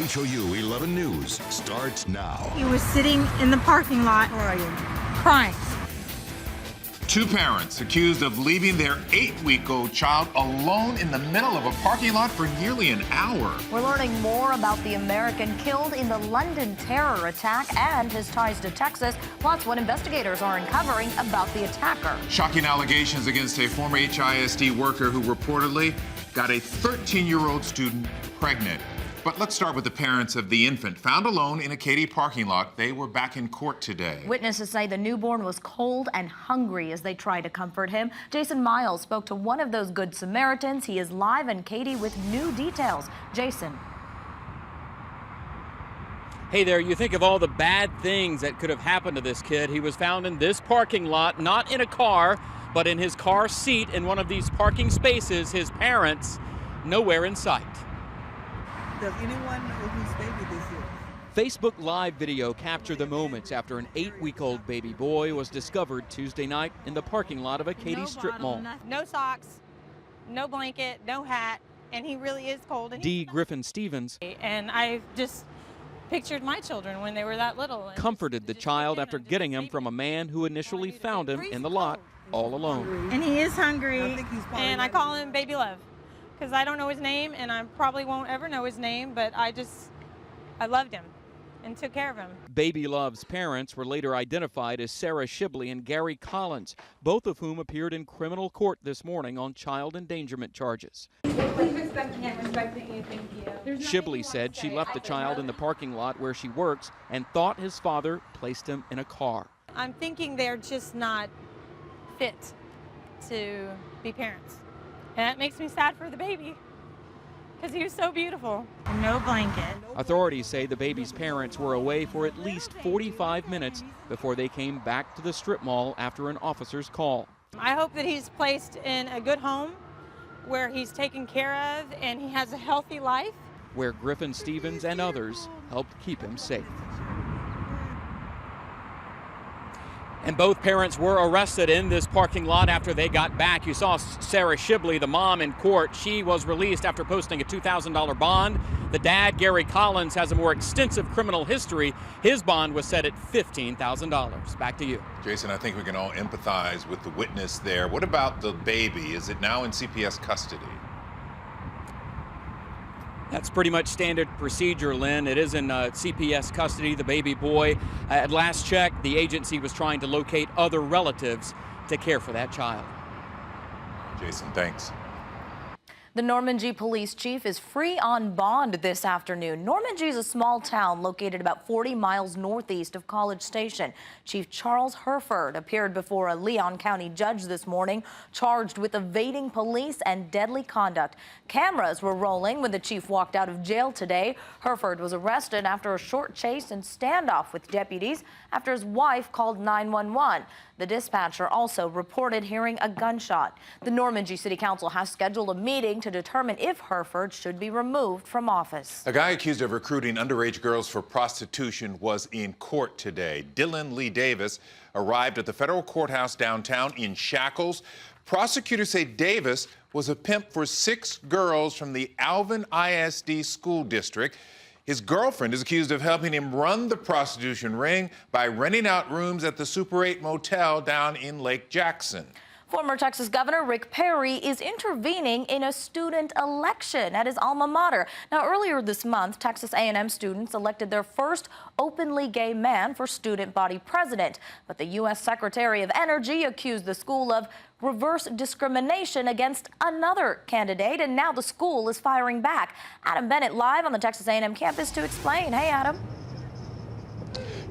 KHOU 11 News starts now. He was sitting in the parking lot crying. Two parents accused of leaving their 8-week-old child alone in the middle of a parking lot for nearly an hour. We're learning more about the American killed in the London terror attack and his ties to Texas, plus what investigators are uncovering about the attacker. Shocking allegations against a former HISD worker who reportedly got a 13-year-old student pregnant. But let's start with the parents of the infant found alone in a Katy parking lot. They were back in court today. Witnesses say the newborn was cold and hungry as they tried to comfort him. Jason Miles spoke to one of those good Samaritans. He is live in Katy with new details. Jason. Hey there, you think of all the bad things that could have happened to this kid. He was found in this parking lot, not in a car, but in his car seat in one of these parking spaces. His parents nowhere in sight. Does anyone know whose baby this is? Facebook Live video captured the moments after an 8-week-old baby boy was discovered Tuesday night in the parking lot of a Katy strip mall. No socks, no blanket, no hat, and he really is cold. And D. Griffin Stevens and I just pictured my children when they were that little. comforted the child after getting him from a man who initially found him in the lot all alone. And he is hungry, I think he's probably and I call him Baby Love because I don't know his name, and I probably won't ever know his name, but I loved him and took care of him. Baby Love's parents were later identified as Sarah Shibley and Gary Collins, both of whom appeared in criminal court this morning on child endangerment charges. Please respect him, respecting you, thank you. Shibley said she left the child in the parking lot where she works and thought his father placed him in a car. I'm thinking they're just not fit to be parents. And that makes me sad for the baby because he was so beautiful. No blanket. Authorities say the baby's parents were away for at least 45 minutes before they came back to the strip mall after an officer's call. I hope that he's placed in a good home where he's taken care of and he has a healthy life. Where Griffin Stevens and others helped keep him safe. And both parents were arrested in this parking lot after they got back. You saw Sarah Shibley, the mom, in court. She was released after posting a $2,000 bond. The dad, Gary Collins, has a more extensive criminal history. His bond was set at $15,000. Back to you. Jason, I think we can all empathize with the witness there. What about the baby? Is it now in CPS custody? That's pretty much standard procedure, Lynn. It is in CPS custody, the baby boy. At last check, the agency was trying to locate other relatives to care for that child. Jason, thanks. The Normandy police chief is free on bond this afternoon. Normandy is a small town located about 40 miles northeast of College Station. Chief Charles Herford appeared before a Leon County judge this morning, charged with evading police and deadly conduct. Cameras were rolling when the chief walked out of jail today. Herford was arrested after a short chase and standoff with deputies after his wife called 911. The dispatcher also reported hearing a gunshot. The Normandy City Council has scheduled a meeting to determine if Herford should be removed from office. A guy accused of recruiting underage girls for prostitution was in court today. Dylan Lee Davis arrived at the federal courthouse downtown in shackles. Prosecutors say Davis was a pimp for 6 girls from the Alvin ISD school district. His girlfriend is accused of helping him run the prostitution ring by renting out rooms at the Super 8 motel down in Lake Jackson. Former Texas Governor Rick Perry is intervening in a student election at his alma mater. Now, earlier this month, Texas A&M students elected their first openly gay man for student body president. But the U.S. Secretary of Energy accused the school of reverse discrimination against another candidate, and now the school is firing back. Adam Bennett live on the Texas A&M campus to explain. Hey, Adam.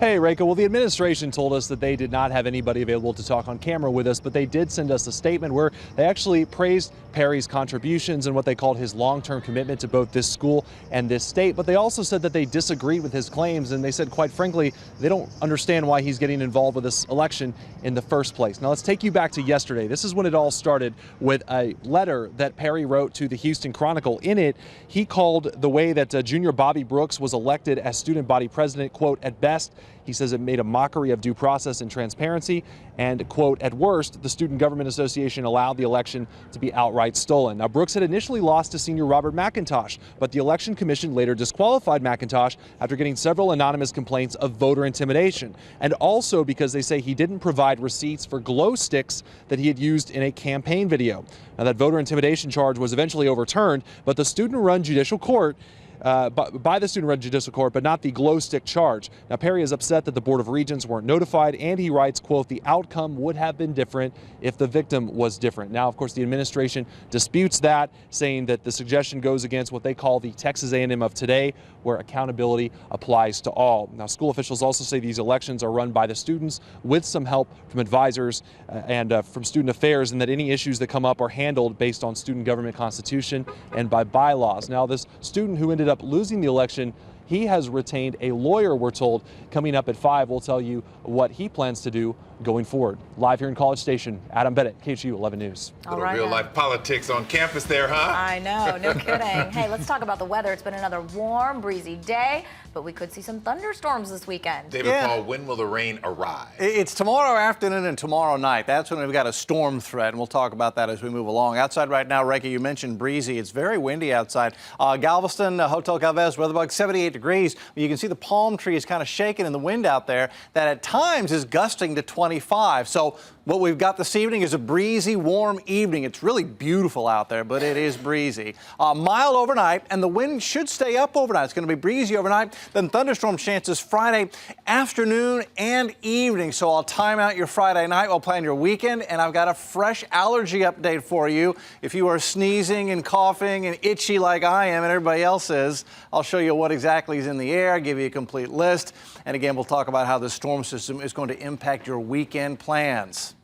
Hey, Reka. Well, the administration told us that they did not have anybody available to talk on camera with us, but they did send us a statement where they actually praised Perry's contributions and what they called his long-term commitment to both this school and this state. But they also said that they disagreed with his claims, and they said, quite frankly, they don't understand why he's getting involved with this election in the first place. Now, let's take you back to yesterday. This is when it all started with a letter that Perry wrote to the Houston Chronicle. In it, he called the way that junior Bobby Brooks was elected as student body president, quote, at best, He says it made a mockery of due process and transparency, and, quote, at worst, the Student Government Association allowed the election to be outright stolen. Now, Brooks had initially lost to senior Robert McIntosh, but the Election Commission later disqualified McIntosh after getting several anonymous complaints of voter intimidation, and also because they say he didn't provide receipts for glow sticks that he had used in a campaign video. Now, that voter intimidation charge was eventually overturned, but the student-run judicial court by the student-run judicial court, but not the glow stick charge. Now, Perry is upset that the Board of Regents weren't notified, and he writes, quote, the outcome would have been different if the victim was different. Now, of course, the administration disputes that, saying that the suggestion goes against what they call the Texas A&M of today, where accountability applies to all. Now, school officials also say these elections are run by the students with some help from advisors and from student affairs, and that any issues that come up are handled based on student government constitution and by bylaws. Now, this student who ended up losing the election, he has retained a lawyer, we're told. Coming up at 5, we'll tell you what he plans to do going forward. Live here in College Station, Adam Bennett, KHOU 11 News. Little real-life politics on campus there, huh? I know, no kidding. Hey, let's talk about the weather. It's been another warm, breezy day, but we could see some thunderstorms this weekend. David Paul, when will the rain arrive? It's tomorrow afternoon and tomorrow night. That's when we've got a storm threat, and we'll talk about that as we move along. Outside right now, Reiki, you mentioned breezy. It's very windy outside. Galveston, Hotel Calvez, weather bug 78 degrees. You can see the palm trees kind of shaking in the wind out there that at times is gusting to 25. So what we've got this evening is a breezy, warm evening. It's really beautiful out there, but it is breezy. Mild overnight, and the wind should stay up overnight. It's going to be breezy overnight. Then thunderstorm chances Friday afternoon and evening. So I'll time out your Friday night. We'll plan your weekend, and I've got a fresh allergy update for you. If you are sneezing and coughing and itchy like I am and everybody else is, I'll show you what exactly is in the air, give you a complete list. And again, we'll talk about how the storm system is going to impact your weekend plans.